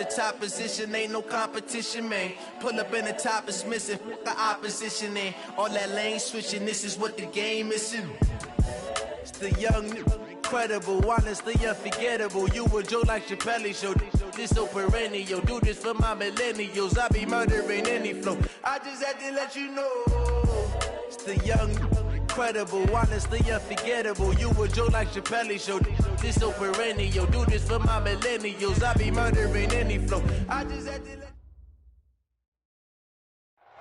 The top position ain't no competition, man. Pull up in the top is missing, the opposition in. All that lane switching, this is what the game is in. It's the young, incredible, honestly unforgettable. You a Joe like Chappelle show. This so perennial. Do this for my millennials. I be murdering any flow. I just had to let you know. It's the young, incredible, honestly unforgettable. You a Joe like Chappelle show. This so perennial. Do this for my millennials. I be murdering any flow. I just had to let.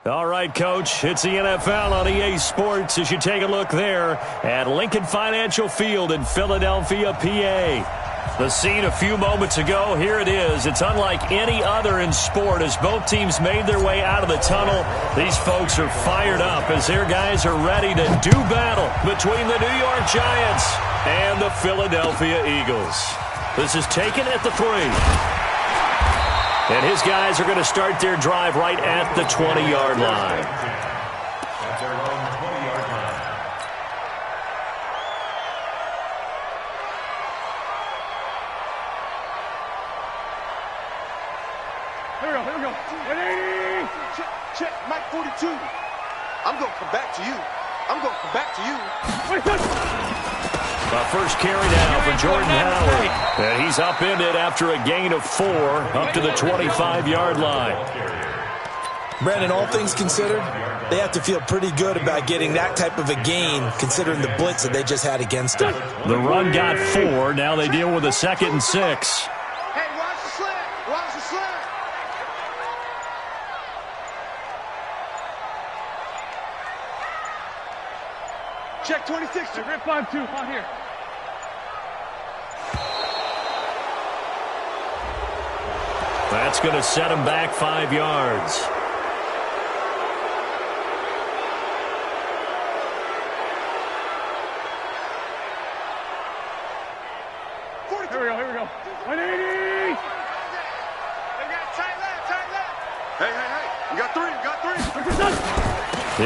All right, Coach, it's the NFL on EA Sports as you take a look there at Lincoln Financial Field in Philadelphia, PA. The scene a few moments ago, here it is. It's unlike any other in sport as both teams made their way out of the tunnel. These folks are fired up as their guys are ready to do battle between the New York Giants and the Philadelphia Eagles. This is taken at the 3. And his guys are going to start their drive right at the 20-yard line. That's their own 20-yard line. Here we go. 180. Check, Mike 42. I'm going to come back to you. The first carry now for Jordan Howard. And he's upended after a gain of 4 up to the 25-yard line. Brandon, all things considered, they have to feel pretty good about getting that type of a gain considering the blitz that they just had against them. The run got 4. Now they deal with a 2nd and 6. Hey, watch the slant. Watch the slant. Check 26. Rip 5-2. On here. That's going to set him back 5 yards. Here we go. 180. Hey. You got three.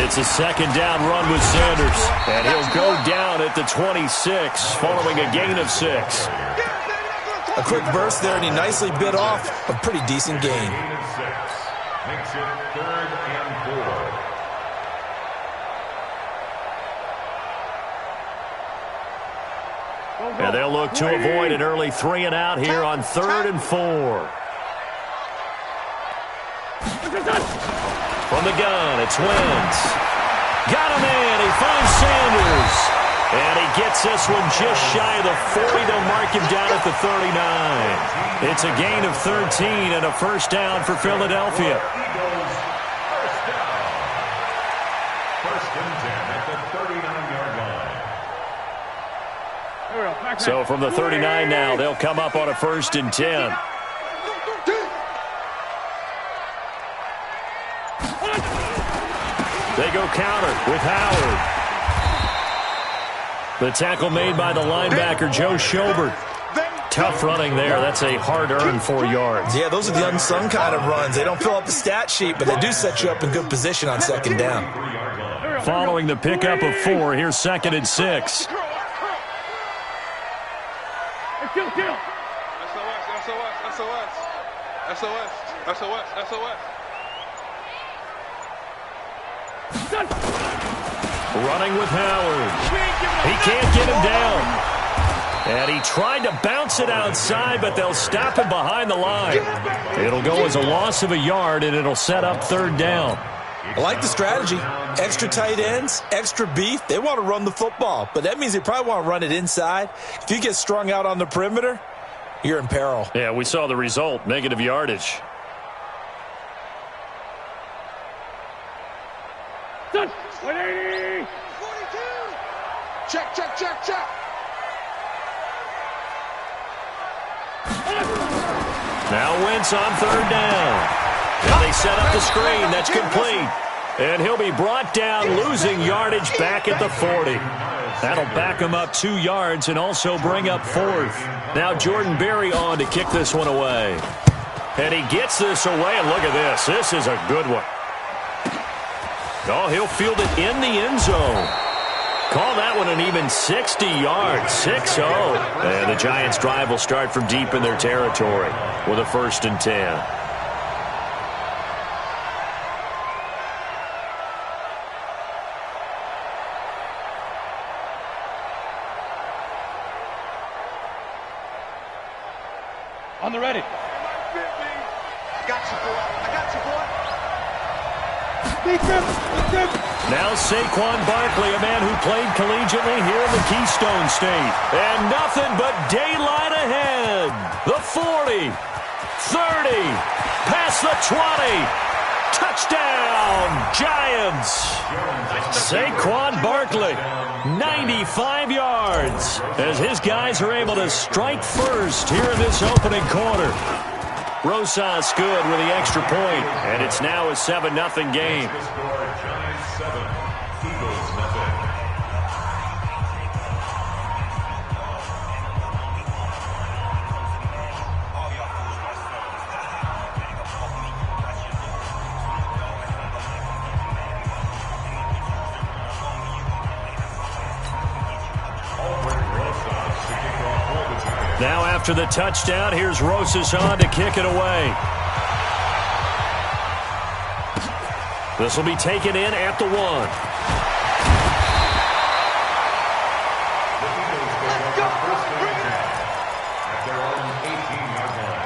It's a 2nd down run with Sanders. And he'll go down at the 26 following a gain of 6. A quick burst there, and he nicely bit off a pretty decent gain. Makes it 3rd and 4. And they'll look to avoid an early 3 and out here on 3rd and 4. From the gun, it's Wentz. Got him in. He finds Sanders. And he gets this one just shy of the 40. They'll mark him down at the 39. It's a gain of 13 and a 1st down for Philadelphia. Eagles, 1st down. 1st and 10 at the 39-yard line. So from the 39 now, they'll come up on a 1st and 10. They go counter with Howard. The tackle made by the linebacker, Joe Schobert. Tough running there. That's a hard-earned 4 yards. Yeah, those are the unsung kind of runs. They don't fill up the stat sheet, but they do set you up in good position on 2nd down. Following the pickup of 4, here's 2nd and 6. SOS. Running with Howard. He can't get him down. And he tried to bounce it outside, but they'll stop him behind the line. It'll go as a loss of a yard, and it'll set up 3rd down. I like the strategy. Extra tight ends, extra beef. They want to run the football, but that means they probably want to run it inside. If you get strung out on the perimeter, you're in peril. Yeah, we saw the result, negative yardage. Done. 180. 42. Check. Now Wentz on 3rd down. Now they set up the screen. That's complete. And he'll be brought down, losing yardage back at the 40. That'll back him up 2 yards and also bring up 4th. Now Jordan Berry on to kick this one away. And he gets this away, and look at this. This is a good one. Oh, he'll field it in the end zone. Call that one an even 60 yards, 6-0. And the Giants' drive will start from deep in their territory with a 1st and 10. On the ready. Got you, boy. I got you, boy. Now Saquon Barkley, a man who played collegiately here in the Keystone State. And nothing but daylight ahead. The 40, 30, past the 20. Touchdown, Giants. Saquon Barkley, 95 yards, as his guys are able to strike first here in this opening quarter. Rosas good with the extra point, and it's now a 7-0 game. Giants 7, Eagles nothing. Now after the touchdown, here's Rosas on to kick it away. This will be taken in at the 1. At their own 18-yard line.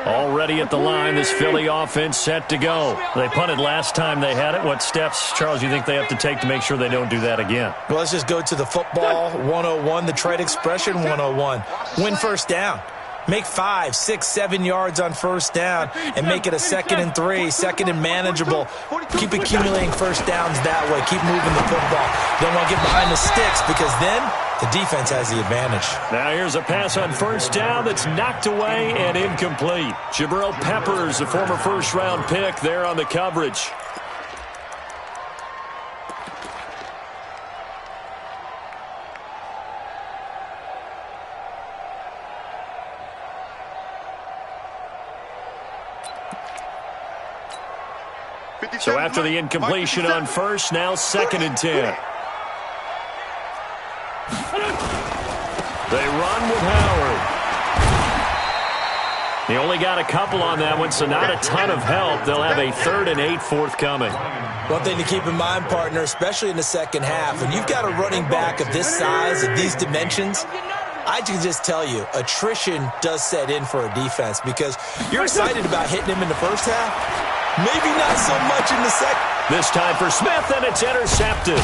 Already at the line, this Philly offense set to go. They punted last time they had it. What steps, Charles, you think they have to take to make sure they don't do that again? Well, let's just go to the football 101, the trade expression 101. Win first down. Make 5, 6, 7 yards on first down and make it a 2nd and 3, 2nd and manageable. Keep accumulating first downs that way. Keep moving the football. Don't want to get behind the sticks because then the defense has the advantage. Now here's a pass on first down that's knocked away and incomplete. Jabril Peppers, a former first-round pick, there on the coverage. So after the incompletion on first, now 2nd and 10. They run with Howard. He only got a couple on that one, so not a ton of help. They'll have a 3rd and 8 forthcoming. One thing to keep in mind, partner, especially in the second half, when you've got a running back of this size, of these dimensions, I can just tell you, attrition does set in for a defense because you're excited about hitting him in the first half. Maybe not so much in the second. This time for Smith, and it's intercepted.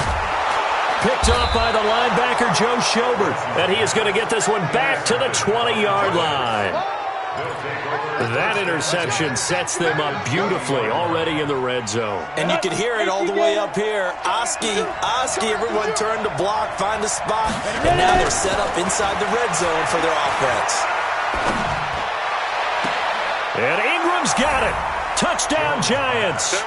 Picked off by the linebacker, Joe Schobert. And he is going to get this one back to the 20-yard line. That interception sets them up beautifully already in the red zone. And you can hear it all the way up here. Oski, everyone turned to block, find a spot, and now they're set up inside the red zone for their offense. And Ingram's got it. Touchdown, Giants.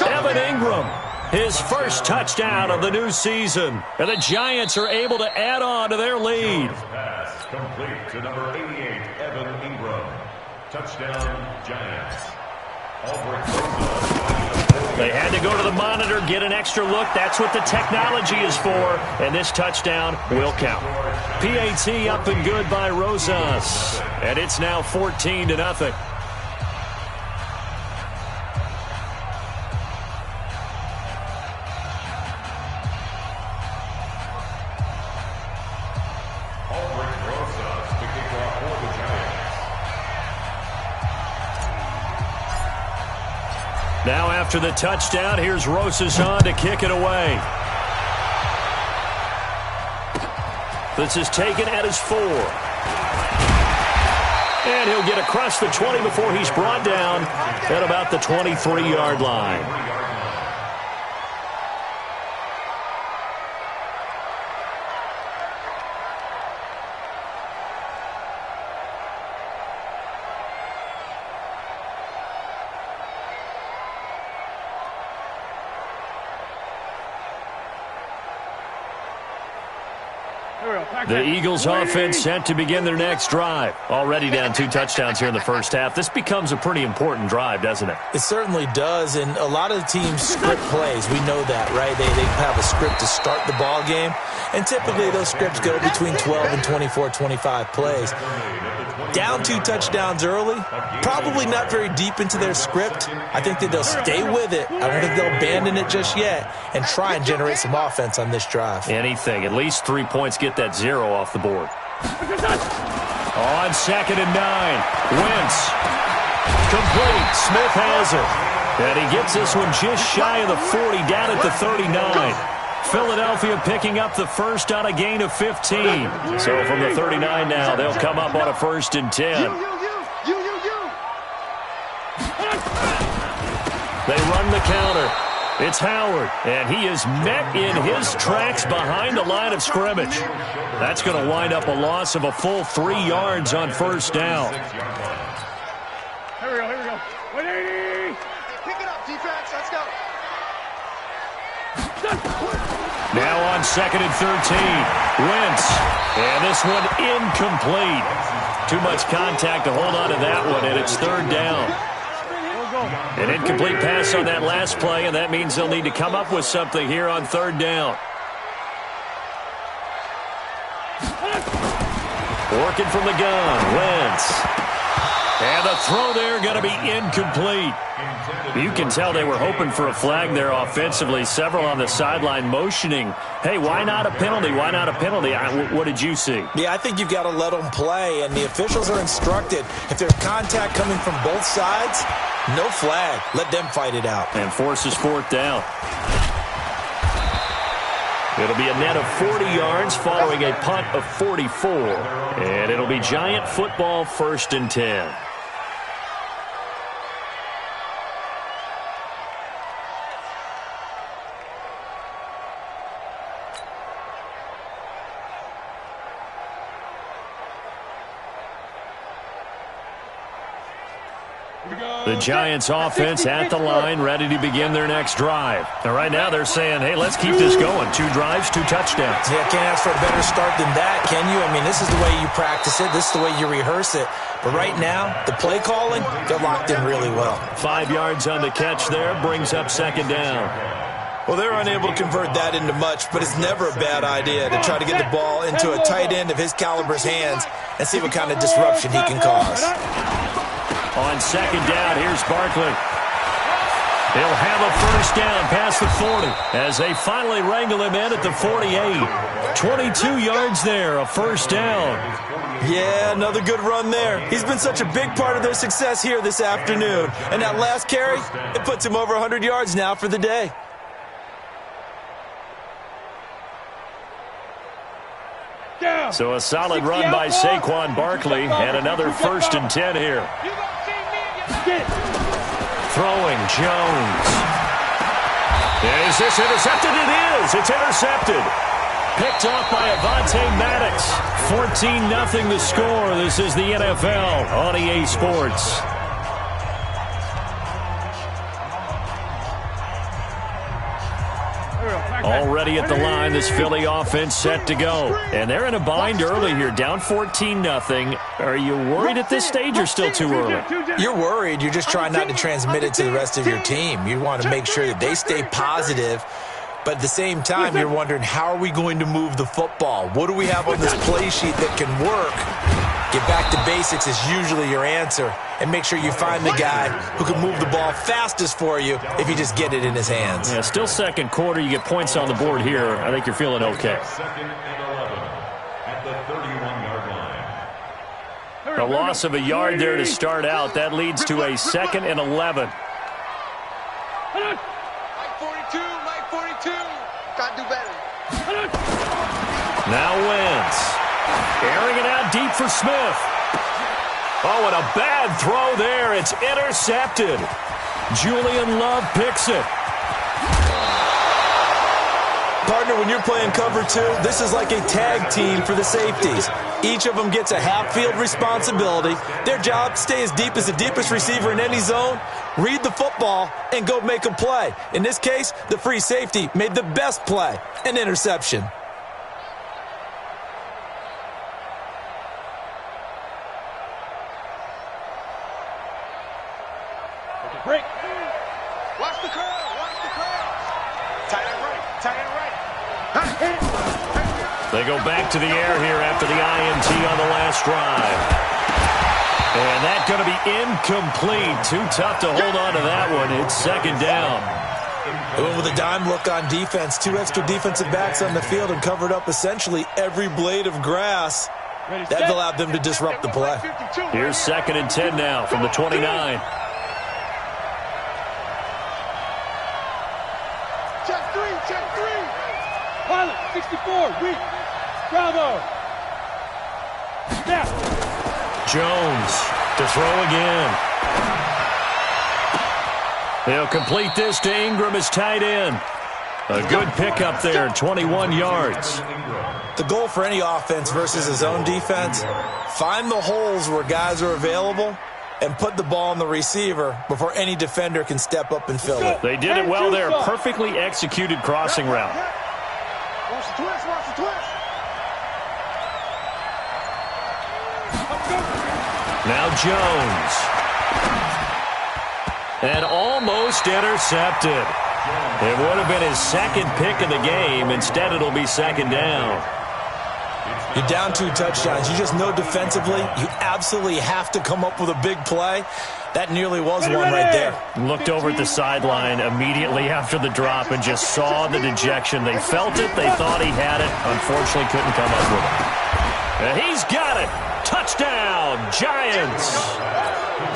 Evan Ingram, his first touchdown of the new season. And the Giants are able to add on to their lead. Pass complete to number 88, Evan Ingram. Touchdown, Giants. They had to go to the monitor, get an extra look. That's what the technology is for. And this touchdown will count. PAT up and good by Rosas. And it's now 14-0. Now after the touchdown, here's Rosas on to kick it away. This is taken at his 4. And he'll get across the 20 before he's brought down at about the 23-yard line. The Eagles offense set to begin their next drive. Already down 2 touchdowns here in the first half. This becomes a pretty important drive, doesn't it? It certainly does, and a lot of the teams script plays. We know that, right? They have a script to start the ball game, and typically those scripts go between 12 and 24, 25 plays. Down 2 touchdowns early, probably not very deep into their script. I think that they'll stay with it. I don't think they'll abandon it just yet and try and generate some offense on this drive. Anything. At least 3 points, get that 0 off the board. On 2nd and 9, Wentz. Complete. Smith has it. And he gets this one just shy of the 40, down at the 39. Philadelphia picking up the first on a gain of 15. So from the 39 now, they'll come up on a 1st and 10. They run the counter. It's Howard, and he is met in his tracks behind the line of scrimmage. That's going to wind up a loss of a full 3 yards on 1st down. Here we go. 180. Pick it up, defense. Let's go. Now on 2nd and 13, Wentz. And this one incomplete. Too much contact to hold on to that one, and it's 3rd down. An incomplete pass on that last play, and that means they'll need to come up with something here on 3rd down. Working from the gun, Wentz. And the throw there going to be incomplete. You can tell they were hoping for a flag there offensively. Several on the sideline motioning, hey, why not a penalty? Why not a penalty? What did you see? Yeah, I think you've got to let them play, and the officials are instructed. If there's contact coming from both sides, no flag. Let them fight it out. And forces 4th down. It'll be a net of 40 yards following a punt of 44. And it'll be Giant football 1st and 10. The Giants offense at the line, ready to begin their next drive. And right now they're saying, hey, let's keep this going. 2 drives, 2 touchdowns. Yeah, can't ask for a better start than that, can you? I mean, this is the way you practice it. This is the way you rehearse it. But right now, the play calling, they're locked in really well. 5 yards on the catch there, brings up 2nd down. Well, they're unable to convert that into much, but it's never a bad idea to try to get the ball into a tight end of his caliber's hands and see what kind of disruption he can cause. On 2nd down, here's Barkley. He'll have a 1st down past the 40 as they finally wrangle him in at the 48. 22 yards there, a 1st down. Yeah, another good run there. He's been such a big part of their success here this afternoon. And that last carry, it puts him over 100 yards now for the day. So a solid run by Saquon Barkley and another 1st and 10 here. Throwing Jones. Is this intercepted? It is. It's intercepted. Picked off by Avonte Maddox. 14-0 the score. This is the NFL on EA Sports. Already at the line, this Philly offense set to go. And they're in a bind early here, down 14-0. Are you worried at this stage or still too early? You're worried. You're just trying not to transmit it to the rest of your team. You want to make sure that they stay positive. But at the same time, you're wondering, how are we going to move the football? What do we have on this play sheet that can work? Get back to basics is usually your answer. And make sure you find the guy who can move the ball fastest for you if you just get it in his hands. Yeah, still 2nd quarter. You get points on the board here. I think you're feeling okay. 2nd and 11 at the 31-yard line. A loss of a yard there to start out. That leads to a 2nd and 11. Like 42, like 42. Gotta do better. Now Wentz. Airing it out deep for Smith. Oh, and a bad throw there. It's intercepted. Julian Love picks it. Partner, when you're playing cover 2, this is like a tag team for the safeties. Each of them gets a half-field responsibility. Their job, stay as deep as the deepest receiver in any zone, read the football, and go make a play. In this case, the free safety made the best play, an interception. They go back to the air here after the INT on the last drive. And that's going to be incomplete. Too tough to hold on to that one. It's second down. With a dime look on defense, 2 extra defensive backs on the field and covered up essentially every blade of grass. That allowed them to disrupt the play. Here's 2nd and 10 now from the 29. Check three. Pilot, 64, weak. Bravo. Snap. Jones to throw again. They'll complete this to Ingram as tight end. A good pickup there, 21 yards. The goal for any offense versus his own defense, find the holes where guys are available and put the ball on the receiver before any defender can step up and fill it. They did it well there. Perfectly executed crossing route. Watch the twist. Now Jones. And almost intercepted. It would have been his second pick of the game. Instead, it'll be second down. You're down 2 touchdowns. You just know defensively you absolutely have to come up with a big play. That nearly was one right there. Looked over at the sideline immediately after the drop and just saw the dejection. They felt it. They thought he had it. Unfortunately, couldn't come up with it. And he's got it. Touchdown, Giants.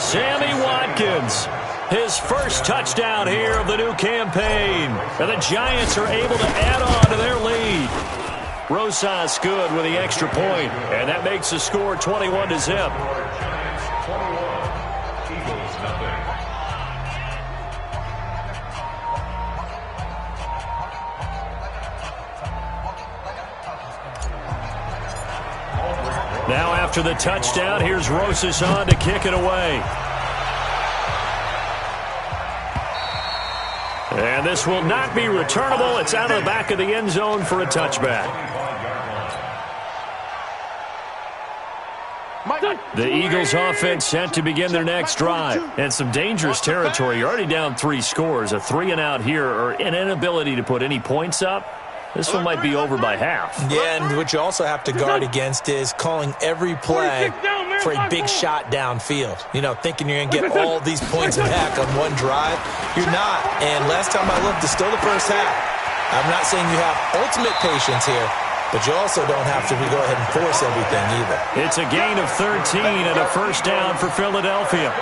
Sammy Watkins. His first touchdown here of the new campaign. And the Giants are able to add on to their lead. Rosas good with the extra point, and that makes the score 21-0. Now after the touchdown, here's Rosas on to kick it away. And this will not be returnable. It's out of the back of the end zone for a touchback. The Eagles offense set to begin their next drive. And some dangerous territory. You're already down 3 scores. A 3-and-out here or an inability to put any points up. This one might be over by half. Yeah, and what you also have to guard against is calling every play for a big shot downfield. You know, thinking you're going to get all these points back on one drive. You're not. And last time I looked, it's still the first half. I'm not saying you have ultimate patience here, but you also don't have to go ahead and force everything either. It's a gain of 13 and a first down for Philadelphia.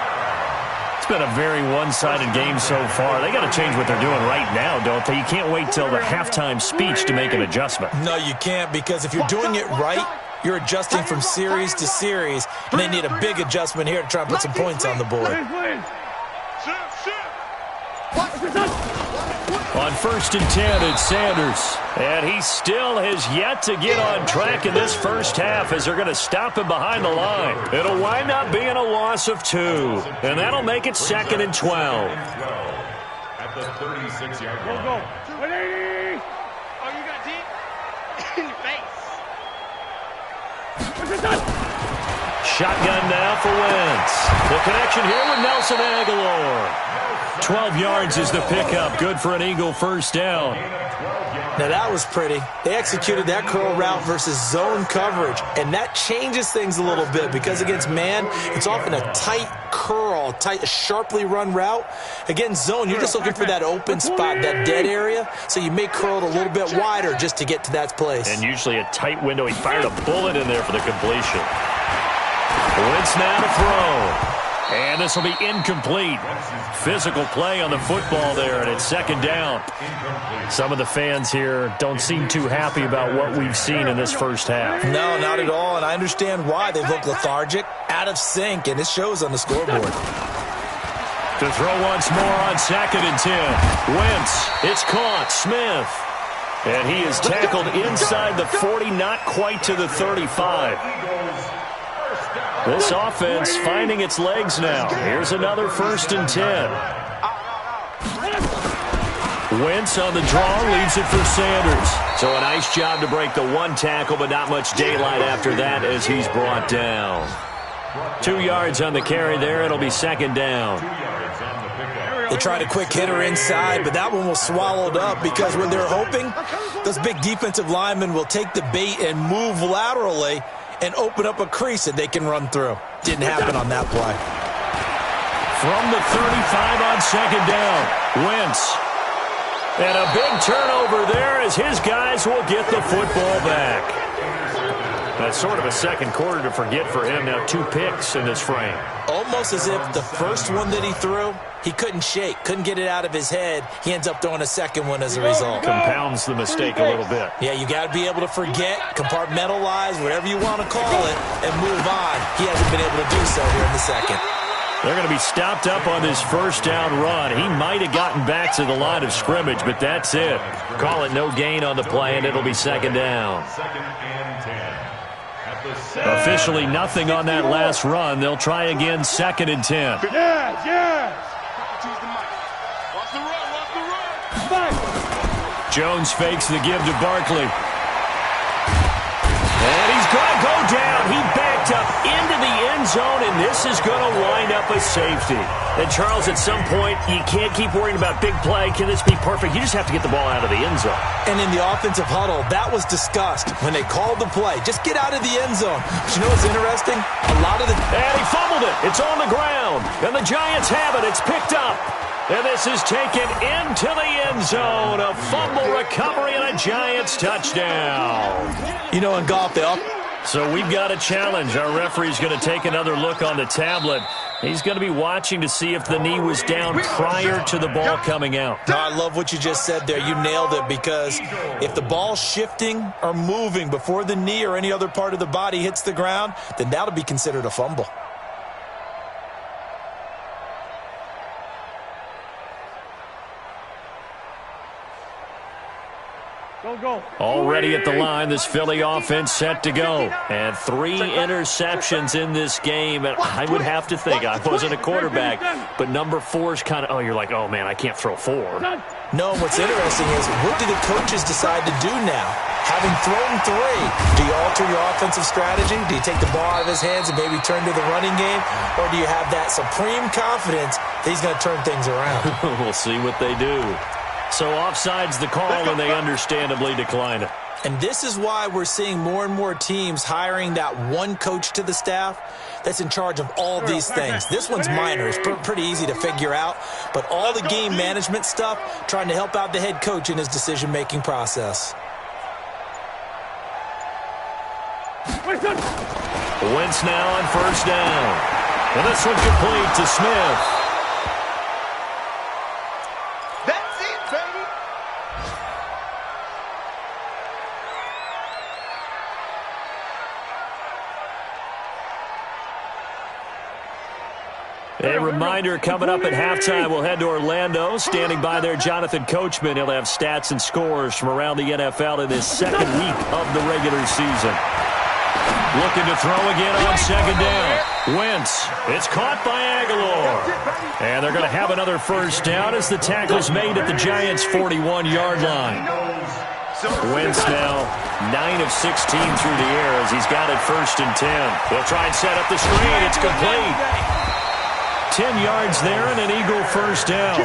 It's been a very one-sided game so far. They got to change what they're doing right now, don't they? You can't wait till the halftime speech to make an adjustment. No, you can't, because if you're doing it right, you're adjusting from series to series, and they need a big adjustment here to try and put some points on the board. On 1st and 10, it's Sanders. And he still has yet to get on track in this first half as they're going to stop him behind the line. It'll wind up being a loss of 2. And that'll make it 2nd and 12. At the 36-yard line. Go. 180. Oh, you got deep? In your face. Shotgun now for Wentz. The connection here with Nelson Aguilar. 12 yards is the pickup. Good for an Eagle first down. Now that was pretty. They executed that curl route versus zone coverage, and that changes things a little bit because against man, it's often a tight curl, tight, sharply run route. Against zone, you're just looking for that open spot, that dead area, so you may curl it a little bit wider just to get to that place. And usually a tight window. He fired a bullet in there for the completion. Wentz now to throw. And this will be incomplete. Physical play on the football there, and it's 2nd down. Some of the fans here don't seem too happy about what we've seen in this first half. No, not at all, and I understand why. They look lethargic, out of sync, and it shows on the scoreboard. To throw once more on 2nd and 10. Wentz, it's caught. Smith. And he is tackled inside the 40, not quite to the 35. This offense finding its legs now. Here's another 1st and 10. Wentz on the draw, leaves it for Sanders. So a nice job to break the 1 tackle, but not much daylight after that as he's brought down. 2 yards on the carry there. It'll be 2nd down. 2 yards on the pickup. They tried a quick hitter inside, but that one was swallowed up because when they're hoping, those big defensive linemen will take the bait and move laterally and open up a crease that they can run through. Didn't happen on that play. From the 35 on second down, Wentz. And a big turnover there as his guys will get the football back. That's sort of a second quarter to forget for him. Now 2 picks in this frame. Almost as if the first one that he threw, he couldn't shake, couldn't get it out of his head. He ends up throwing a second one as a result. Compounds the mistake a little bit. Yeah, you got to be able to forget, compartmentalize, whatever you want to call it, and move on. He hasn't been able to do so here in the second. They're going to be stopped up on this first down run. He might have gotten back to the line of scrimmage, but that's it. Call it no gain on the play, and it'll be second down. Second and 10. Officially nothing on that last run. They'll try again, second and 10. Yes, yes. Watch the run, watch the run. Jones fakes the give to Barkley. And he's going to go down. He backed up into the end zone, and this is going to wind up a safety. And, Charles, at some point, you can't keep worrying about big play. Can this be perfect? You just have to get the ball out of the end zone. And in the offensive huddle, that was discussed when they called the play. Just get out of the end zone. But you know what's interesting? A lot of the... And he fumbled it. It's on the ground. And the Giants have it. It's picked up. And this is taken into the end zone. A fumble recovery and a Giants touchdown. You know, in golf, they all... So we've got a challenge. Our referee's going to take another look on the tablet. He's going to be watching to see if the knee was down prior to the ball coming out. No, I love what you just said there. You nailed it, because if the ball's shifting or moving before the knee or any other part of the body hits the ground, then that'll be considered a fumble. Go. Already at the line, this Philly offense set to go. And 3 interceptions in this game. And I would have to think, I wasn't a quarterback, but number 4 is kind of, you're like, oh, man, I can't throw 4. No, what's interesting is, what do the coaches decide to do now? Having thrown 3, do you alter your offensive strategy? Do you take the ball out of his hands and maybe turn to the running game? Or do you have that supreme confidence that he's going to turn things around? We'll see what they do. So offside's the call, and they understandably decline it. And this is why we're seeing more and more teams hiring that one coach to the staff that's in charge of all these things. This one's minor. It's pretty easy to figure out. But all the game management stuff, trying to help out the head coach in his decision-making process. Wentz now on first down. And this one complete to Smith. A reminder, coming up at halftime, we'll head to Orlando. Standing by there, Jonathan Coachman. He'll have stats and scores from around the NFL in this second week of the regular season. Looking to throw again on second down. Wentz. It's caught by Aguilar. And they're going to have another first down as the tackle's made at the Giants' 41-yard line. Wentz now 9 of 16 through the air as he's got it first and 10. They'll try and set up the screen. It's complete. 10 yards there and an Eagle first down.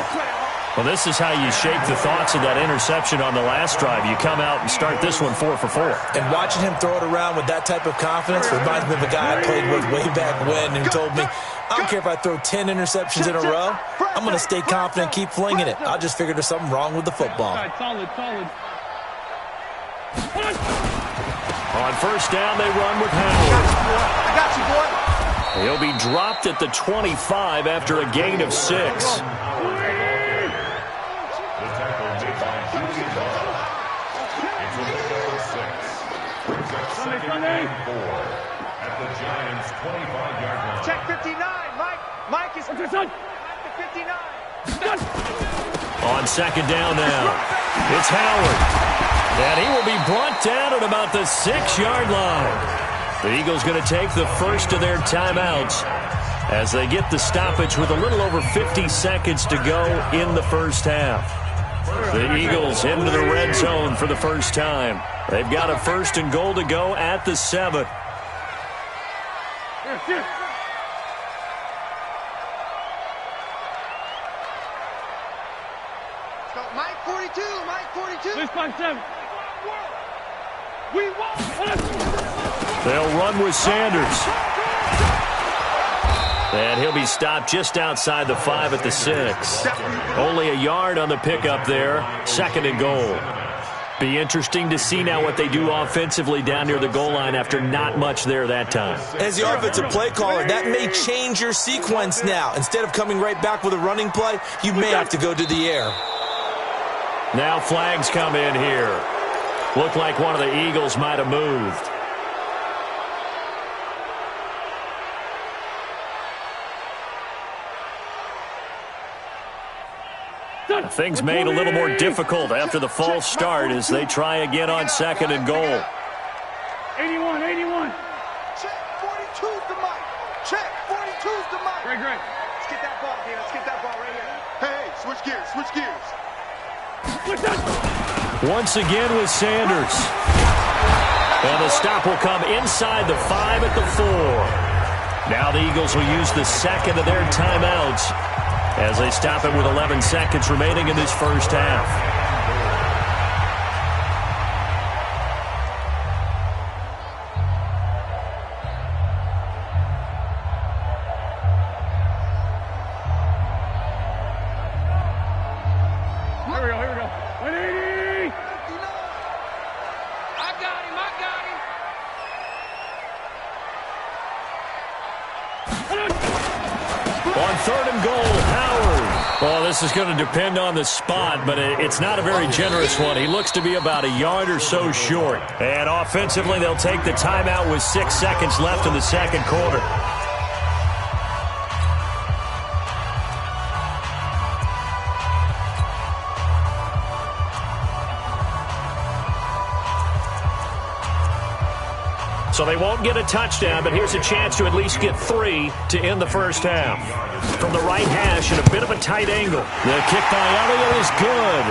Well, this is how you shape the thoughts of that interception on the last drive. You come out and start this one 4 for 4. And watching him throw it around with that type of confidence reminds me of a guy I played with way back when who told me, I don't care if I throw 10 interceptions in a row, I'm going to stay confident and keep flinging it. I just figured there's something wrong with the football. Solid. On first down, they run with Howard. I got you, boy. He'll be dropped at the 25 after a gain of 6. The tackle made by Julian Ball. It's a pickup of 6. Brings up second and 4 at the Giants' 25-yard line. Check 59, Mike. Mike is at the 59. On second down now, it's Howard. And he will be brought down at about the 6-yard line. The Eagles going to take the first of their timeouts as they get the stoppage with a little over 50 seconds to go in the first half. The Eagles into the red zone for the first time. They've got a first and goal to go at the 7. 5-7. We won. They'll run with Sanders. And he'll be stopped just outside the 5 at the 6. Only a yard on the pickup there. 2nd and goal. Be interesting to see now what they do offensively down near the goal line after not much there that time. As the offensive play caller, that may change your sequence now. Instead of coming right back with a running play, you may have to go to the air. Now flags come in here. Looked like one of the Eagles might have moved. Things made a little more difficult after the false start as they try again on 2nd and goal. 81, 81. Check, 42's the mic. Check, 42's the mic. Great. Let's get that ball here. Let's get that ball right here. Hey, switch gears, switch gears. Once again with Sanders. And the stop will come inside the 5 at the 4. Now the Eagles will use the 2nd of their timeouts as they stop it with 11 seconds remaining in this first half. Here we go. 180. I got him. On 3rd and goal, Howard. Well, this is going to depend on the spot, but it's not a very generous one. He looks to be about a yard or so short. And offensively, they'll take the timeout with 6 seconds left in the 2nd quarter. So they won't get a touchdown, but here's a chance to at least get 3 to end the first half. From the right hash at a bit of a tight angle. The kick by Elliott is good.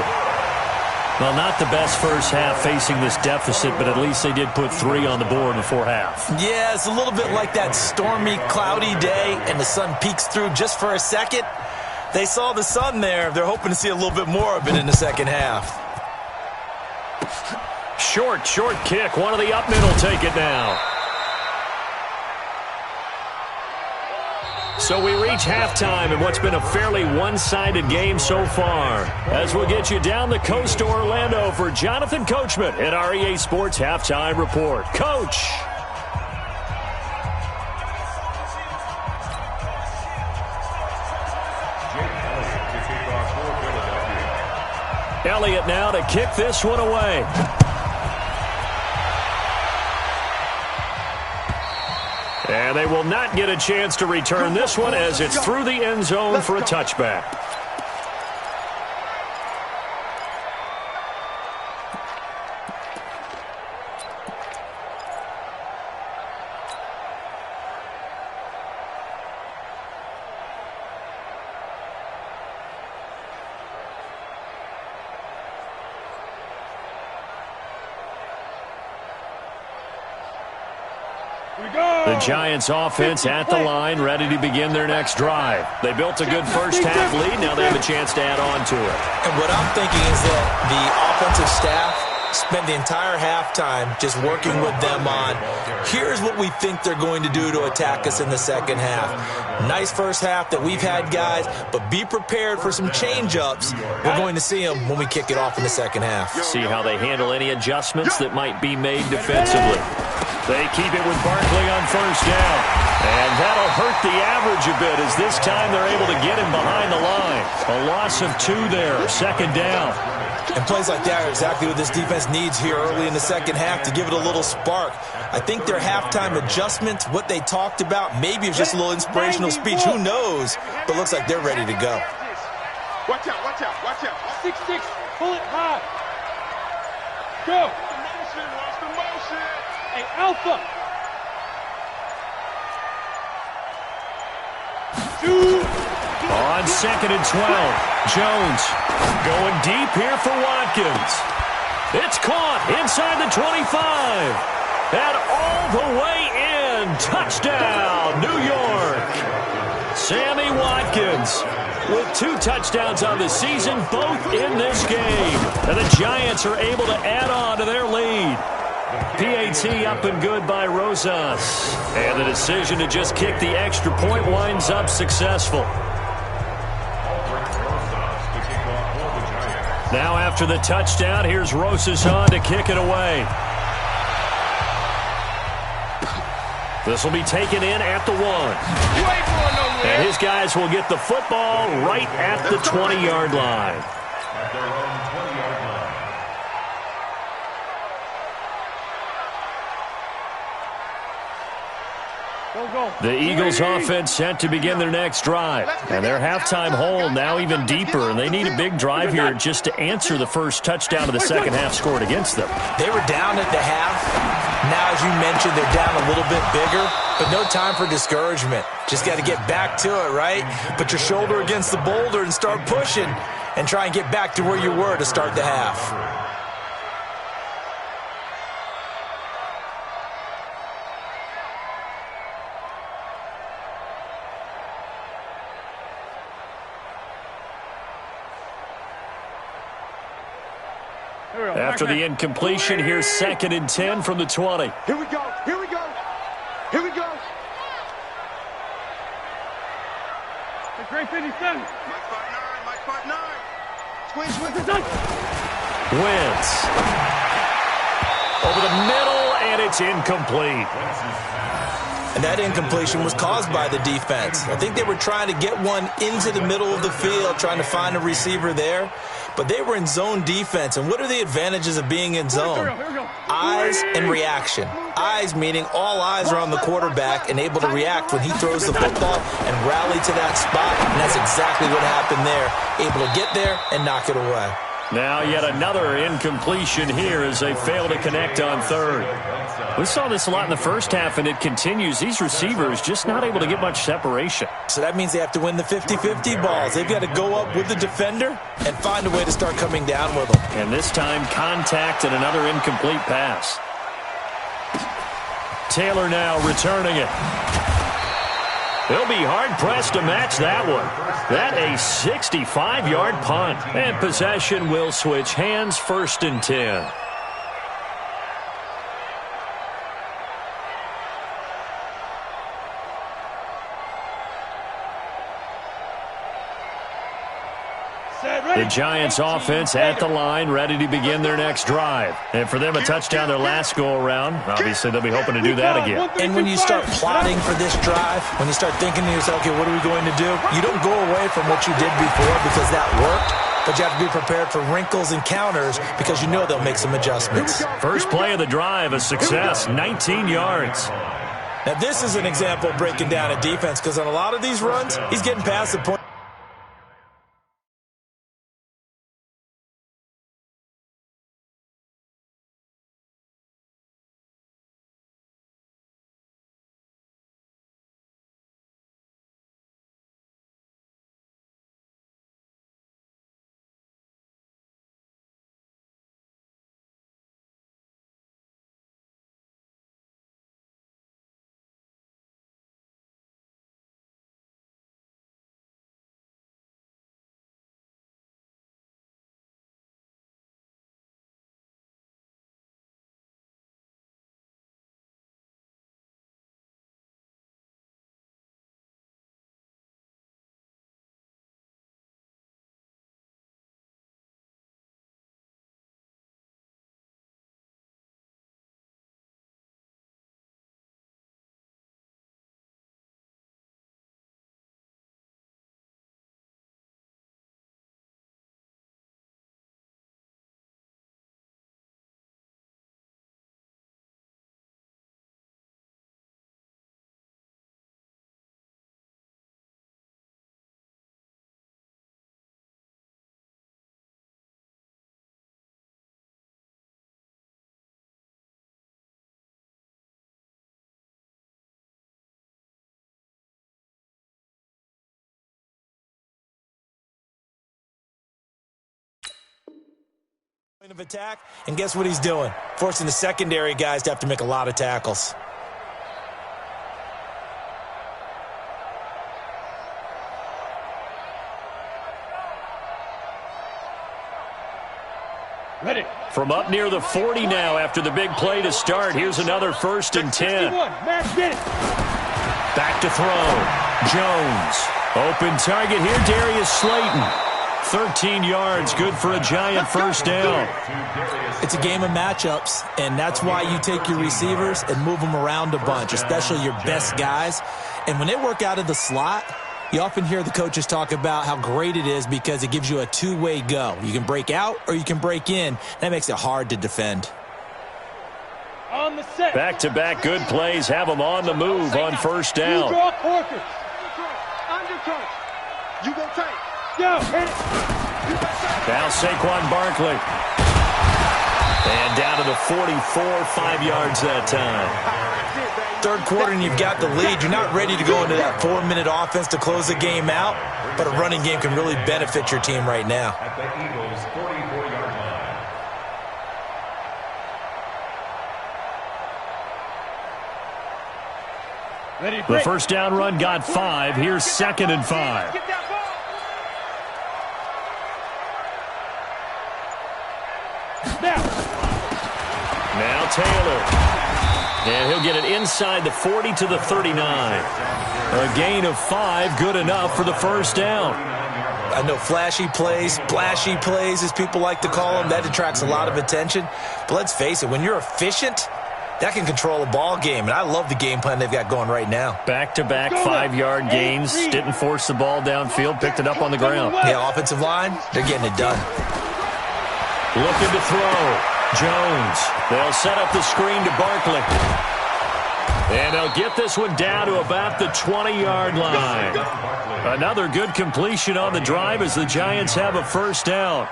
Well, not the best first half facing this deficit, but at least they did put 3 on the board before half. Yeah, it's a little bit like that stormy, cloudy day, and the sun peeks through just for a second. They saw the sun there. They're hoping to see a little bit more of it in the second half. Short kick. One of the up middle take it now. So we reach halftime in what's been a fairly one-sided game so far. As we'll get you down the coast to Orlando for Jonathan Coachman at our EA Sports Halftime Report. Coach. Elliott now to kick this one away. And they will not get a chance to return this one as it's through the end zone for a touchback. The Giants offense at the line, ready to begin their next drive. They built a good first half lead. Now they have a chance to add on to it. And what I'm thinking is that the offensive staff spent the entire halftime just working with them on, here's what we think they're going to do to attack us in the second half. Nice first half that we've had, guys, but be prepared for some change-ups. We're going to see them when we kick it off in the second half. See how they handle any adjustments that might be made defensively. They keep it with Barkley on first down. And that'll hurt the average a bit as this time they're able to get him behind the line. A loss of 2 there, 2nd down. And plays like that are exactly what this defense needs here early in the second half to give it a little spark. I think their halftime adjustments, what they talked about, maybe it's just a little inspirational speech. Who knows? But looks like they're ready to go. Watch out, watch out, watch out. 6-6, pull it high. Go. Watch the motion. Hey, Alpha. 2. On 2nd and 12, Jones going deep here for Watkins. It's caught inside the 25. And all the way in. Touchdown, New York. Sammy Watkins with 2 touchdowns on the season, both in this game. And the Giants are able to add on to their lead. PAT up and good by Rosas. And the decision to just kick the extra point winds up successful. Now after the touchdown, here's Rosas on to kick it away. This will be taken in at the 1. And his guys will get the football right at the 20-yard line. At their own 20-yard line. The Eagles offense set to begin their next drive. And their halftime hole now even deeper, and they need a big drive here just to answer the first touchdown of the second half scored against them. They were down at the half. Now, as you mentioned, they're down a little bit bigger, but no time for discouragement. Just got to get back to it, right? Put your shoulder against the boulder and start pushing and try and get back to where you were to start the half. After the incompletion, here's 2nd and 10 from the 20. Here we go. Here we go. Here we go. The great 57. Mike 5-9. Mike 5-9. Squeeze with it. Wentz. Over the middle, and it's incomplete. And that incompletion was caused by the defense. I think they were trying to get one into the middle of the field, trying to find a receiver there. But they were in zone defense. And what are the advantages of being in zone? Eyes and reaction. Eyes meaning all eyes are on the quarterback and able to react when he throws the football and rally to that spot. And that's exactly what happened there. Able to get there and knock it away. Now yet another incompletion here as they fail to connect on 3rd. We saw this a lot in the first half, and it continues. These receivers just not able to get much separation. So that means they have to win the 50-50 balls. They've got to go up with the defender and find a way to start coming down with them. And this time, contact and another incomplete pass. Taylor now returning it. They'll be hard-pressed to match that one. That a 65-yard punt. And possession will switch hands, 1st and 10. The Giants offense at the line, ready to begin their next drive. And for them, a touchdown their last go-around. Obviously, they'll be hoping to do that again. And when you start plotting for this drive, when you start thinking to yourself, okay, what are we going to do? You don't go away from what you did before because that worked, but you have to be prepared for wrinkles and counters because you know they'll make some adjustments. First play of the drive, a success, 19 yards. Now, this is an example of breaking down a defense because on a lot of these runs, he's getting past the point. Of attack, and guess what he's doing? Forcing the secondary guys to have to make a lot of tackles. Ready. From up near the 40 now after the big play to start. Here's another 1st and 10. Back to throw. Jones. Open target here, Darius Slayton. 13 yards, good for a giant first down. It's a game of matchups, and that's why you take your receivers and move them around a bunch, especially your best guys. And when they work out of the slot, you often hear the coaches talk about how great it is because it gives you a two-way go. You can break out or you can break in. That makes it hard to defend. On the set. Back-to-back good plays have them on the move on first down. You draw quarters. Undercut. You go tight. Go. Hit it. Now Saquon Barkley. And down to the 44, 5 yards that time. Third quarter and you've got the lead. You're not ready to go into that 4-minute offense to close the game out, but a running game can really benefit your team right now. At the Eagles' 44-yard line. The first down run got 5. Here's 2nd and 5. Now Taylor. And he'll get it inside the 40 to the 39. A gain of 5, good enough for the first down. I know flashy plays, splashy plays, as people like to call them, that attracts a lot of attention. But let's face it, when you're efficient, that can control a ball game. And I love the game plan they've got going right now. Back-to-back 5-yard gains. Didn't force the ball downfield, picked it up on the ground. Yeah, offensive line, they're getting it done. Looking to throw. Jones. They'll set up the screen to Barkley. And they'll get this one down to about the 20-yard line. Another good completion on the drive as the Giants have a first down.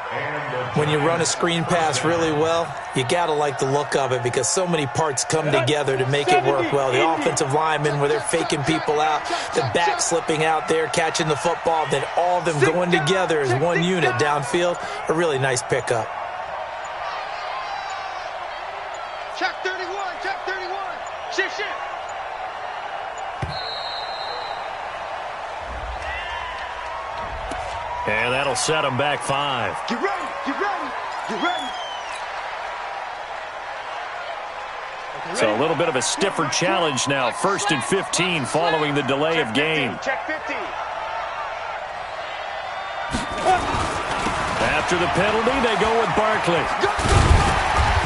When you run a screen pass really well, you got to like the look of it because so many parts come together to make it work well. The offensive linemen, where they're faking people out, the back slipping out there, catching the football, then all of them going together as one unit downfield, a really nice pickup. Check 31, check 31. Shit, shit. And that'll set them back 5. Get ready, get ready, get ready. So a little bit of a stiffer challenge now. 1st and 15 following the delay of game. Check 15. After the penalty, they go with Barkley.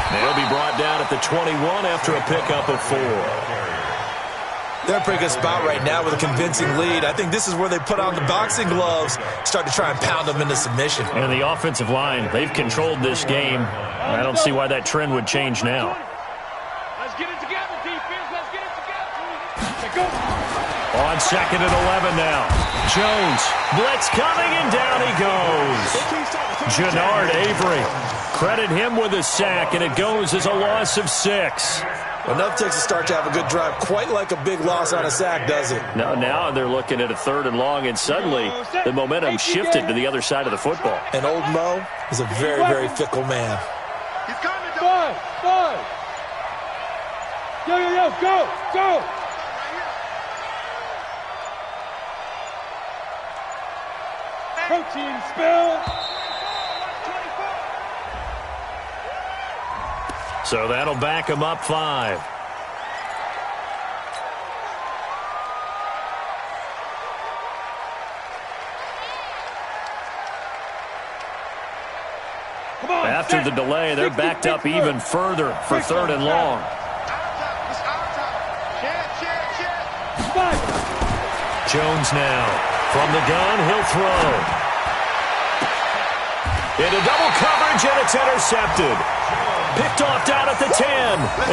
They'll be brought down at the 21 after a pickup of 4. They're in a pretty good spot right now with a convincing lead. I think this is where they put on the boxing gloves, start to try and pound them into submission. And the offensive line, they've controlled this game. I don't see why that trend would change now. Let's get it together, defense. Let's get it together. On 2nd and 11 now. Jones, blitz coming, and down he goes. Jannard Avery. Credit him with a sack, and it goes as a loss of 6. Enough takes to start to have a good drive, quite like a big loss on a sack, does it? No, now they're looking at a 3rd and long, and suddenly the momentum shifted to the other side of the football. And old Mo is a very, very fickle man. He's coming, Five. Yo, go. Protein spill. So that'll back him up 5. After the delay, they're backed up even further for 3rd and long. Jones now. From the gun, he'll throw. Into double coverage, and it's intercepted. Picked off down at the 10.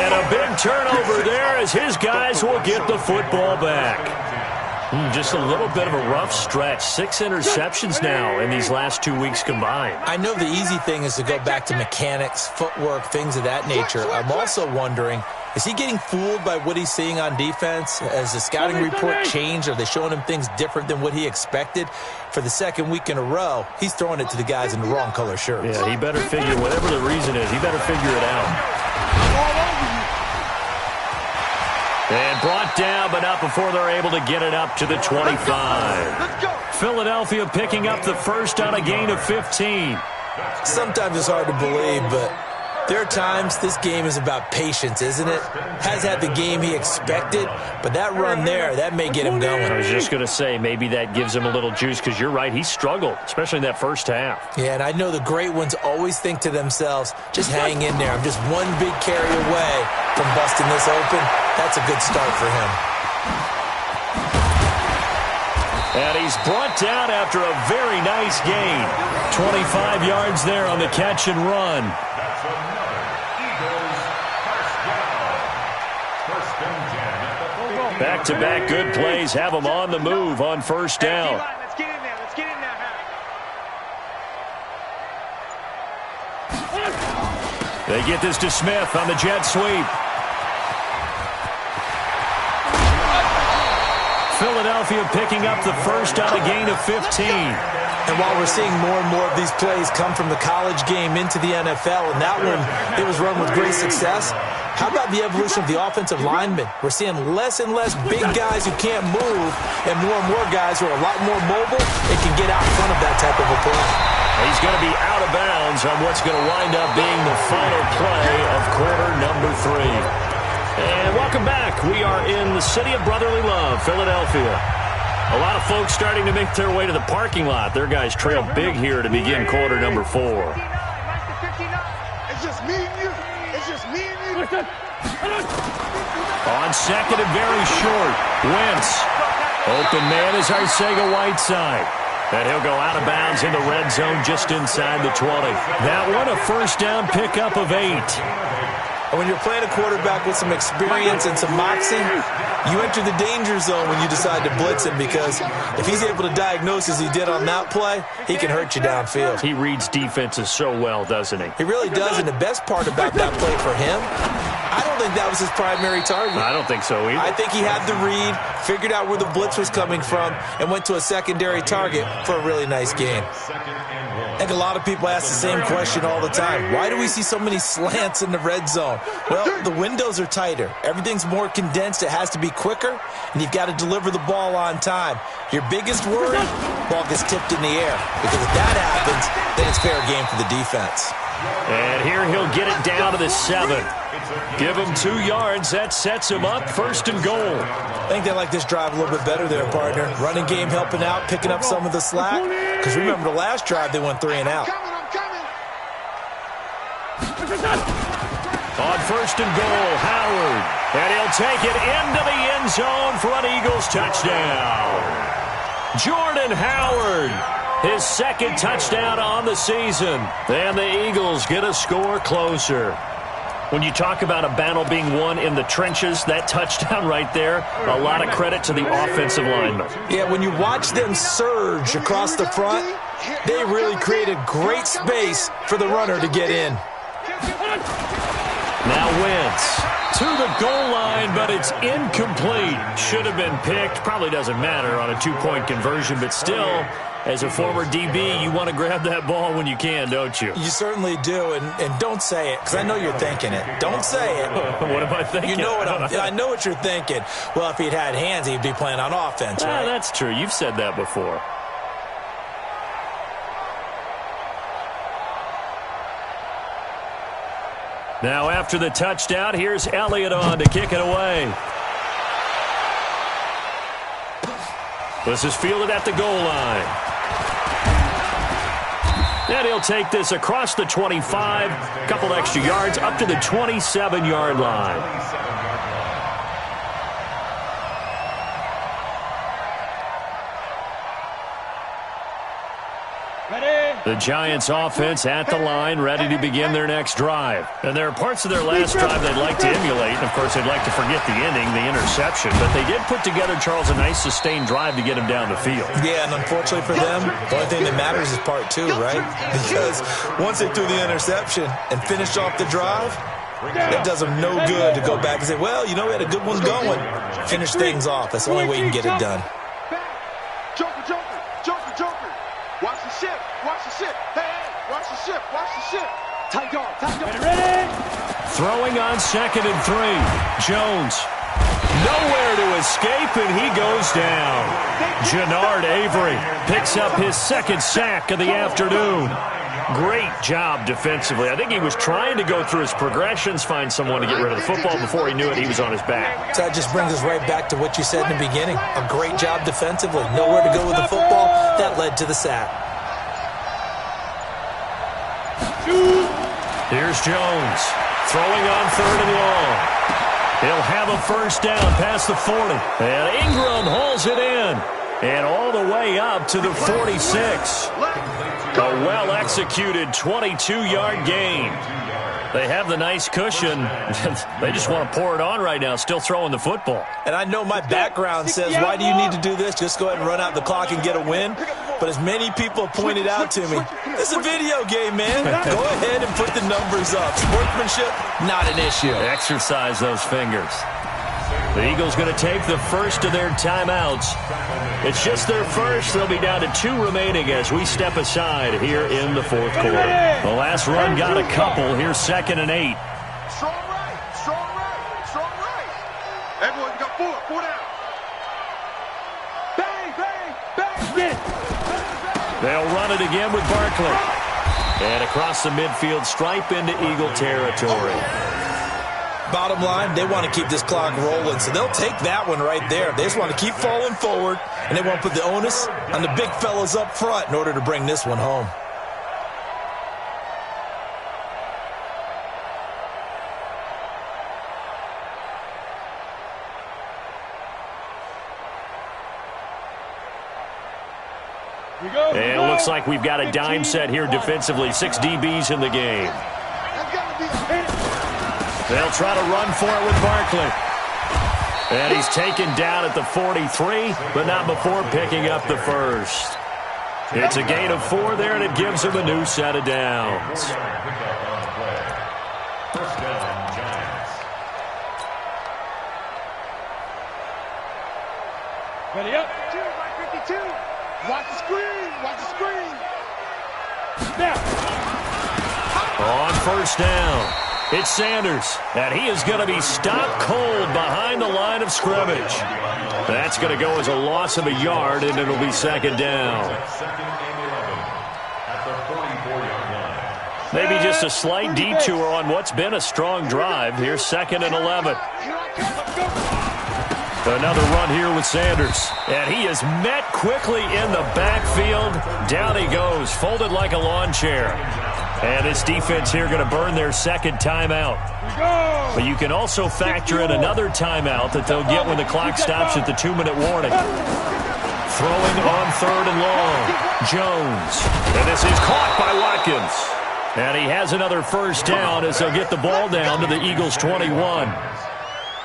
And a big turnover there as his guys will get the football back. Just a little bit of a rough stretch. 6 interceptions now in these last 2 weeks combined. I know the easy thing is to go back to mechanics, footwork, things of that nature. I'm also wondering, is he getting fooled by what he's seeing on defense? Has the scouting report changed? Are they showing him things different than what he expected? For the 2nd week in a row, he's throwing it to the guys in the wrong color shirts. Yeah, he better figure, whatever the reason is, he better figure it out. And brought down, but not before they're able to get it up to the 25. Philadelphia picking up the first on a gain of 15. Sometimes it's hard to believe, but there are times this game is about patience, isn't it? Has had the game he expected, but that run there, that may get him going. I was just going to say, maybe that gives him a little juice, because you're right, he struggled, especially in that first half. Yeah, and I know the great ones always think to themselves, just hang in there. I'm just one big carry away from busting this open. That's a good start for him. And he's brought down after a very nice gain. 25 yards there on the catch and run. That's another Eagles first down. First and 10 at the 15. Back-to-back good plays have him on the move on first down. Let's get in there. Let's get in there, Harry. They get this to Smith on the jet sweep. Philadelphia picking up the first on a gain of 15. And while we're seeing more and more of these plays come from the college game into the NFL, and that one, it was run with great success, how about the evolution of the offensive linemen? We're seeing less and less big guys who can't move and more guys who are a lot more mobile and can get out in front of that type of a play. He's going to be out of bounds on what's going to wind up being the final play of quarter number 3. And welcome back. We are in the city of brotherly love, Philadelphia. A lot of folks starting to make their way to the parking lot. Their guys trail big here to begin quarter number 4. It's just me and you. It's just me and you. On second and very short, Wentz. Open man is Arcega-Whiteside. And he'll go out of bounds in the red zone just inside the 20. That one a first down pickup of 8. And when you're playing a quarterback with some experience and some moxie, you enter the danger zone when you decide to blitz him, because if he's able to diagnose as he did on that play, he can hurt you downfield. He reads defenses so well, doesn't he? He really does, and the best part about that play for him, I don't think that was his primary target. I don't think so either. I think he had the read, figured out where the blitz was coming from, and went to a secondary target for a really nice game. I think a lot of people ask the same question all the time. Why do we see so many slants in the red zone? Well, the windows are tighter. Everything's more condensed. It has to be quicker, and you've got to deliver the ball on time. Your biggest worry, ball gets tipped in the air, because if that happens, then it's fair game for the defense. And here he'll get it down to the 7. Give him 2 yards. That sets him up first and goal. I think they like this drive a little bit better there, partner. Running game helping out, picking up some of the slack. Because remember the last drive, they went 3 and out. On first and goal, Howard. And he'll take it into the end zone for an Eagles touchdown. Jordan Howard, his second touchdown on the season. And the Eagles get a score closer. When you talk about a battle being won in the trenches, that touchdown right there, a lot of credit to the offensive linemen. Yeah, when you watch them surge across the front, they really created great space for the runner to get in. Now Wentz to the goal line, but it's incomplete. Should have been picked. Probably doesn't matter on a 2-point conversion, but still, as a former DB, you want to grab that ball when you can, don't you? You certainly do, and don't say it, because I know you're thinking it. Don't say it. What am I thinking? You know what I know what you're thinking. Well, if he'd had hands, he'd be playing on offense, right? That's true. You've said that before. Now after the touchdown, here's Elliott on to kick it away. This is fielded at the goal line. And he'll take this across the 25, a couple extra yards, up to the 27-yard line. The Giants offense at the line, ready to begin their next drive. And there are parts of their last drive they'd like to emulate. And, of course, they'd like to forget the ending, the interception. But they did put together, Charles, a nice sustained drive to get him down the field. Yeah, and unfortunately for them, the only thing that matters is part 2, right? Because once they threw the interception and finished off the drive, it does them no good to go back and say, well, you know, we had a good one going. Finish things off. That's the only way you can get it done. Joker. Watch the ship. Hey, watch the ship. Tight guard. Ready? Throwing on second and 3. Jones. Nowhere to escape, and he goes down. Jannard Avery picks up his second sack of the afternoon. Great job defensively. I think he was trying to go through his progressions, find someone to get rid of the football. Before he knew it, he was on his back. So that just brings us right back to what you said in the beginning. A great job defensively. Nowhere to go with the football. That led to the sack. Here's Jones throwing on 3rd and long. He'll have a first down past the 40. And Ingram hauls it in. And all the way up to the 46. A well-executed 22-yard gain. They have the nice cushion. They just want to pour it on right now, still throwing the football. And I know my background says, why do you need to do this? Just go ahead and run out the clock and get a win. But as many people pointed out to me, this is a video game, man. Go ahead and put the numbers up. Sportsmanship, not an issue. Exercise those fingers. The Eagles going to take the first of their timeouts. It's just their first. They'll be down to 2 remaining as we step aside here in the 4th quarter. The last run got a couple. Here's 2nd and 8. Strong right, strong right, strong right. Everyone got 4 down. Bang, bang, bang. They'll run it again with Barkley. And across the midfield stripe into Eagle territory. Bottom line, they want to keep this clock rolling, so they'll take that one right there. They just want to keep falling forward, and they want to put the onus on the big fellas up front in order to bring this one home. And it looks like we've got a dime set here defensively. 6 DBs in the game. They'll try to run for it with Barkley. And he's taken down at the 43, but not before picking up the first. It's a gain of 4 there, and it gives him a new set of downs. First down, Giants. Ready up. 52. Watch the screen. Watch the screen. Now. On first down, it's Sanders, and he is going to be stopped cold behind the line of scrimmage. That's going to go as a loss of a yard, and it'll be 2nd down. Maybe just a slight detour on what's been a strong drive. Here's 2nd and 11. Another run here with Sanders. And he is met quickly in the backfield. Down he goes, folded like a lawn chair. And this defense here going to burn their 2nd timeout. But you can also factor in another timeout that they'll get when the clock stops at the 2-minute warning. Throwing on 3rd and long. Jones. And this is caught by Watkins. And he has another first down as they'll get the ball down to the Eagles' 21.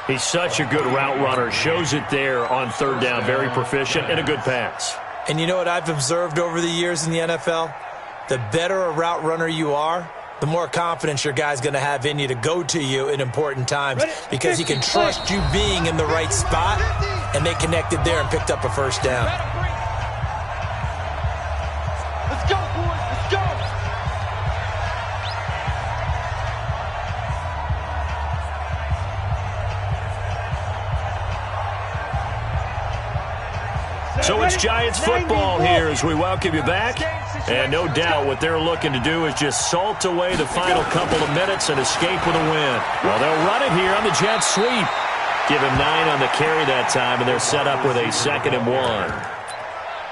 He's such a good route runner. Shows it there on 3rd down. Very proficient and a good pass. And you know what I've observed over the years in the NFL? The better a route runner you are, the more confidence your guy's going to have in you to go to you in important times because he can trust you being in the right spot, and they connected there and picked up a first down. Let's go, boys. Let's go. So it's Giants football here as we welcome you back. And no doubt what they're looking to do is just salt away the final couple of minutes and escape with a win. Well, they'll run it here on the Jets sweep. Give him 9 on the carry that time, and they're set up with a 2nd and 1.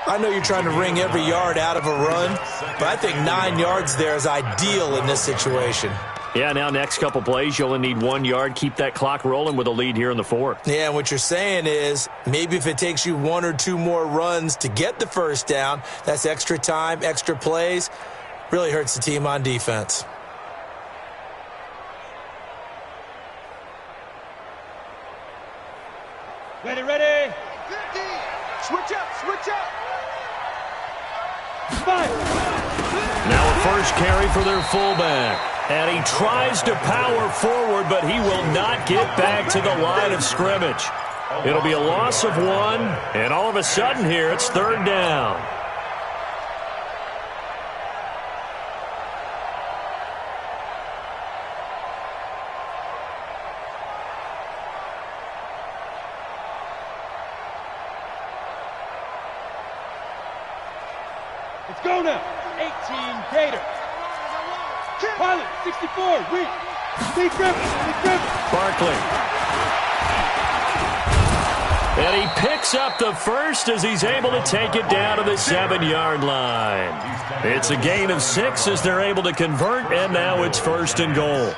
I know you're trying to wring every yard out of a run, but I think 9 yards there is ideal in this situation. Yeah, now next couple plays, you only need 1 yard. Keep that clock rolling with a lead here in the 4th. Yeah, and what you're saying is maybe if it takes you 1 or 2 more runs to get the first down, that's extra time, extra plays, really hurts the team on defense. Ready, ready. 50. Switch up, switch up. 5. Now a first carry for their fullback. And he tries to power forward, but he will not get back to the line of scrimmage. It'll be a loss of 1, and all of a sudden here, it's 3rd down. Let's go now. 18 Gators. Pilot, 64, weak. Steve Griffin. Barkley. And he picks up the first as he's able to take it down to the 7-yard line. It's a gain of 6 as they're able to convert, and now it's 1st and goal.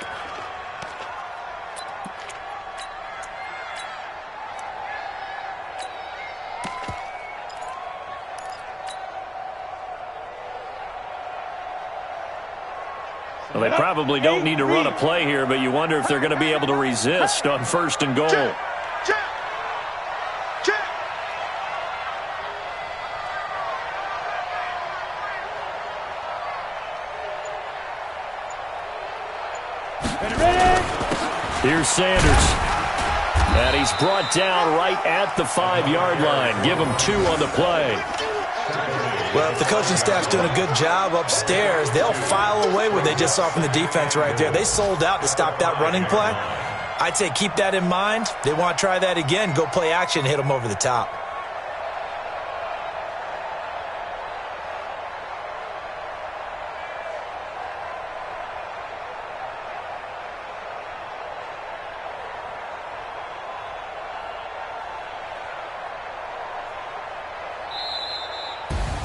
Well, they probably don't need to run a play here, but you wonder if they're going to be able to resist on 1st and goal. Check. Here's Sanders. And he's brought down right at the 5-yard line. Give him 2 on the play. Well, if the coaching staff's doing a good job upstairs, they'll file away what they just saw from the defense right there. They sold out to stop that running play. I'd say keep that in mind. They want to try that again. Go play action, hit them over the top.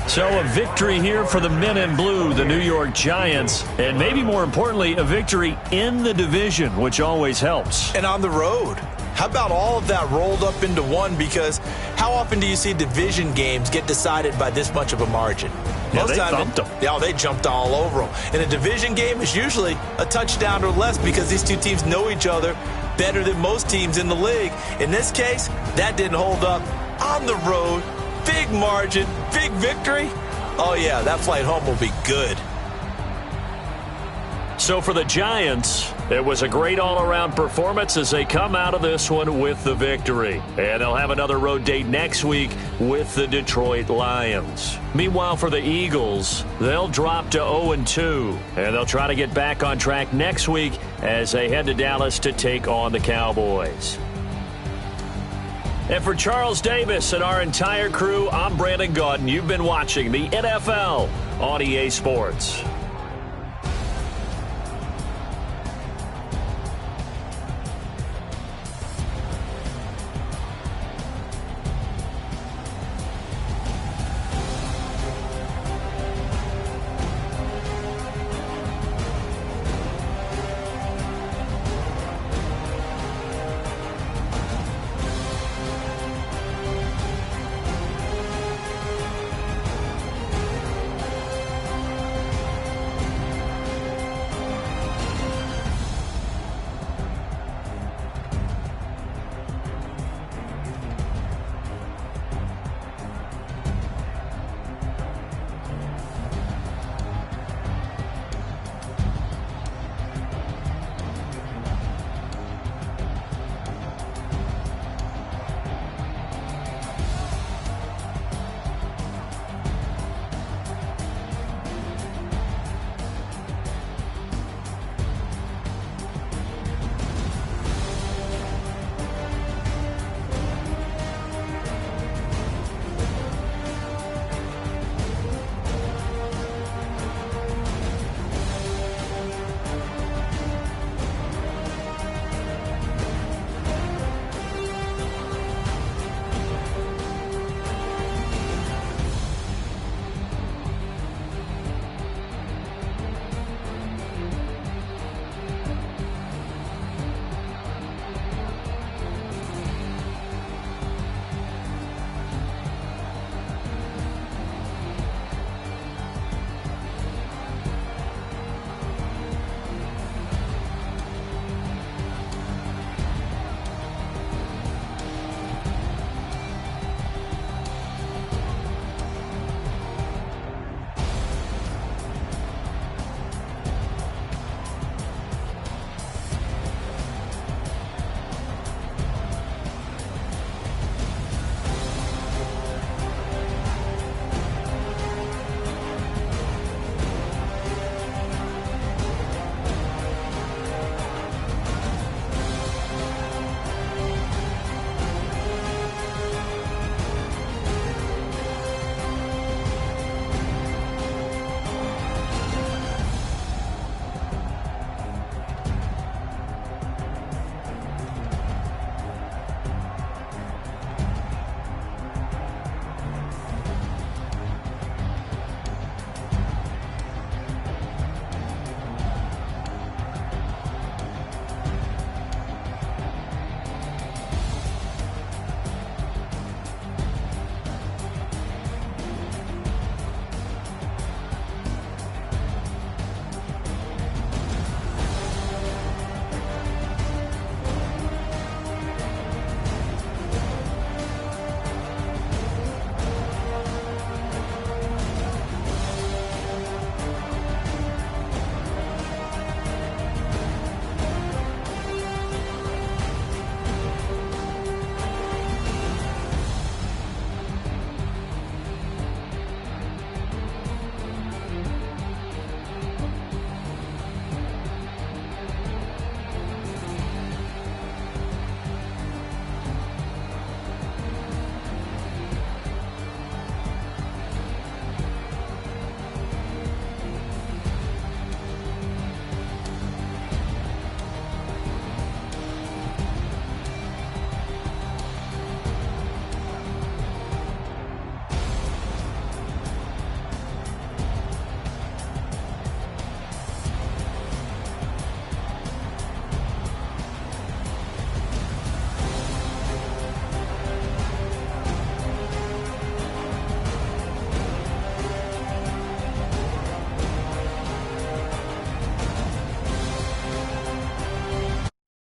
So a victory here for the men in blue, the New York Giants, and maybe more importantly, a victory in the division, which always helps. And on the road. How about all of that rolled up into one? Because how often do you see division games get decided by this much of a margin? Yeah, they thumped them. Yeah, they jumped all over them. And a division game is usually a touchdown or less because these two teams know each other better than most teams in the league. In this case, that didn't hold up. On the road, big margin, big victory. Oh, yeah, that flight home will be good. So for the Giants, it was a great all-around performance as they come out of this one with the victory. And they'll have another road date next week with the Detroit Lions. Meanwhile, for the Eagles, they'll drop to 0-2. And they'll try to get back on track next week as they head to Dallas to take on the Cowboys. And for Charles Davis and our entire crew, I'm Brandon Gaudin. You've been watching the NFL on EA Sports.